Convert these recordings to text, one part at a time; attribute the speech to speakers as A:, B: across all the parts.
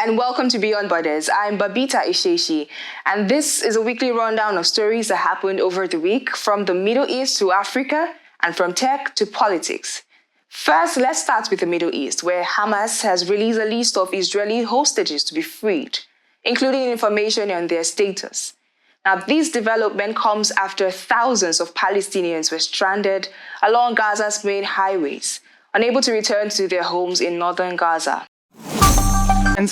A: and welcome to Beyond Borders. I'm Babita Isheshi, and this is a weekly rundown of stories that happened over the week from the Middle East to Africa and from tech to politics. First, let's start with the Middle East, where Hamas has released a list of Israeli hostages to be freed, including information on their status. Now, this development comes after thousands of Palestinians were stranded along Gaza's main highways, unable to return to their homes in northern Gaza.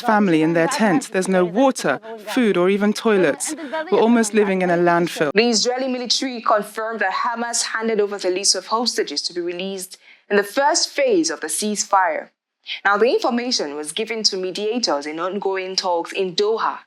B: Family in their tents. There's no water, food, or even toilets. We're almost living in a landfill.
A: The Israeli military confirmed that Hamas handed over the list of hostages to be released in the first phase of the ceasefire. Now, the information was given to mediators in ongoing talks in Doha,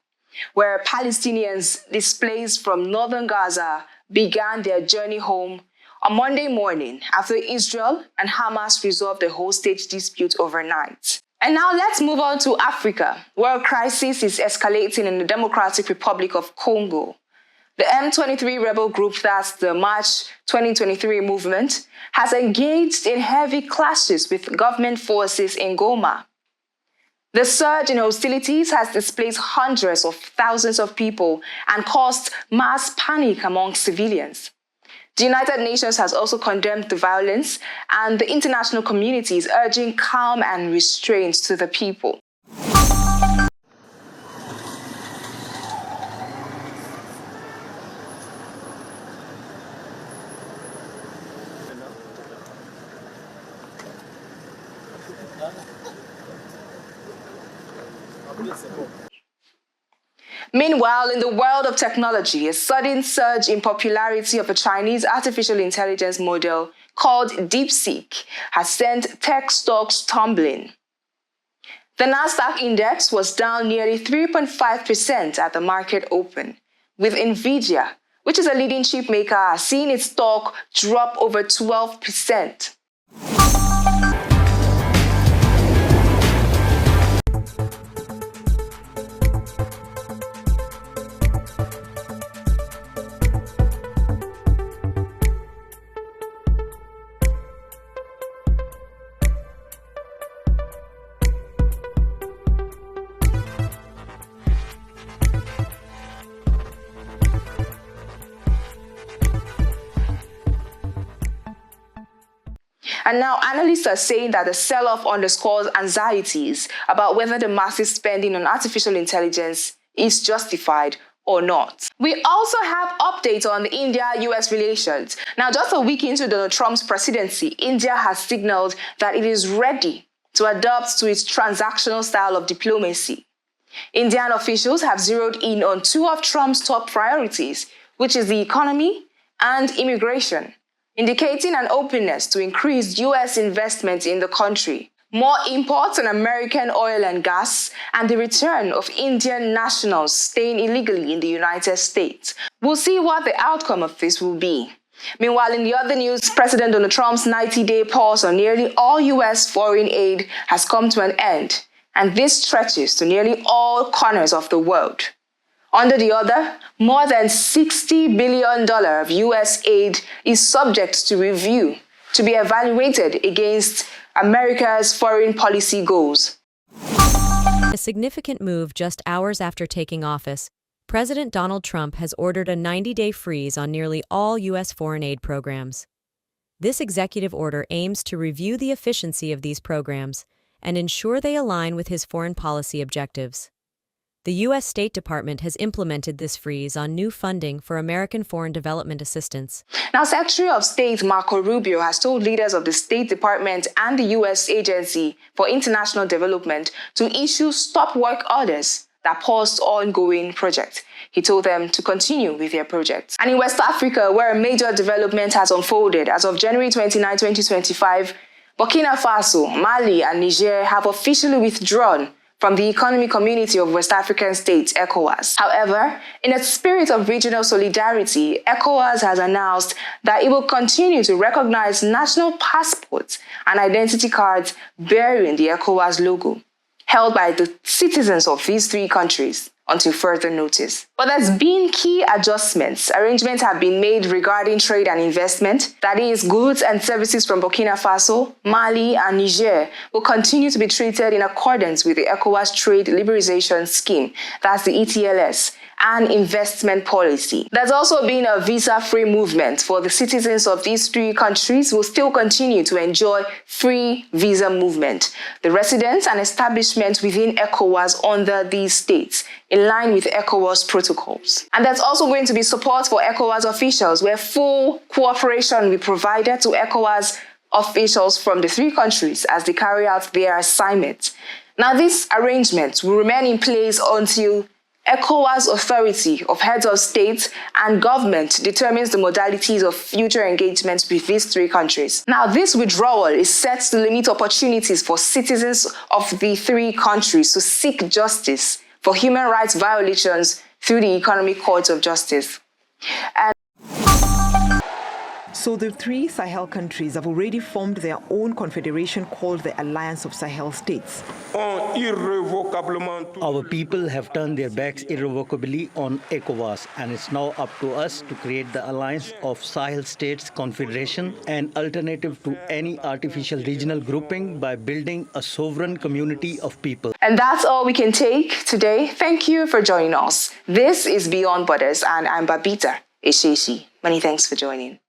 A: where Palestinians displaced from northern Gaza began their journey home on Monday morning after Israel and Hamas resolved the hostage dispute overnight. And now let's move on to Africa, where a crisis is escalating in the Democratic Republic of Congo. The M23 rebel group, that's the March 2023 movement, has engaged in heavy clashes with government forces in Goma. The surge in hostilities has displaced hundreds of thousands of people and caused mass panic among civilians. The United Nations has also condemned the violence, and the international community is urging calm and restraint to the people. Meanwhile, in the world of technology, a sudden surge in popularity of a Chinese artificial intelligence model called DeepSeek has sent tech stocks tumbling. The Nasdaq index was down nearly 3.5% at the market open, with Nvidia, which is a leading chip maker, seeing its stock drop over 12%. And now analysts are saying that the sell-off underscores anxieties about whether the massive spending on artificial intelligence is justified or not. We also have updates on the India-US relations. Now, just a week into Donald Trump's presidency, India has signaled that it is ready to adapt to its transactional style of diplomacy. Indian officials have zeroed in on two of Trump's top priorities, which is the economy and immigration, indicating an openness to increased U.S. investment in the country, more imports on American oil and gas, and the return of Indian nationals staying illegally in the United States. We'll see what the outcome of this will be. Meanwhile, in the other news, President Donald Trump's 90-day pause on nearly all U.S. foreign aid has come to an end, and this stretches to nearly all corners of the world. Under the other, more than $60 billion of U.S. aid is subject to review to be evaluated against America's foreign policy goals.
C: A significant move just hours after taking office, President Donald Trump has ordered a 90-day freeze on nearly all U.S. foreign aid programs. This executive order aims to review the efficiency of these programs and ensure they align with his foreign policy objectives. The U.S. State Department has implemented this freeze on new funding for American foreign development assistance.
A: Now, Secretary of State Marco Rubio has told leaders of the State Department and the U.S. Agency for International Development to issue stop work orders that paused ongoing projects. He told them to continue with their projects. And in West Africa, where a major development has unfolded, as of January 29, 2025, Burkina Faso, Mali, and Niger have officially withdrawn from the Economic Community of West African States, Ecowas. However, in a spirit of regional solidarity, Ecowas has announced that it will continue to recognize national passports and identity cards bearing the Ecowas logo, held by the citizens of these three countries. until further notice. But there's been key adjustments. Arrangements have been made regarding trade and investment. That is, goods and services from Burkina Faso, Mali, and Niger will continue to be treated in accordance with the Ecowas Trade Liberalization Scheme, that's the ETLS, and investment policy. There's also been a visa-free movement for the citizens of these three countries will still continue to enjoy free visa movement. The residents and establishments within ECOWAS under these states, in line with ECOWAS protocols. And there's also going to be support for ECOWAS officials, where full cooperation will be provided to ECOWAS officials from the three countries as they carry out their assignment. Now, these arrangements will remain in place until ECOWAS authority of heads of state and government determines the modalities of future engagements with these three countries. Now, this withdrawal is set to limit opportunities for citizens of the three countries to seek justice for human rights violations through the Economic Court of Justice.
D: So the three Sahel countries have already formed their own confederation called the Alliance of Sahel States.
E: Our people have turned their backs irrevocably on ECOWAS, and it's now up to us to create the Alliance of Sahel States Confederation, an alternative to any artificial regional grouping, by building a sovereign community of people.
A: And that's all we can take today. Thank you for joining us. This is Beyond Borders, and I'm Babita Esheshi. Many thanks for joining.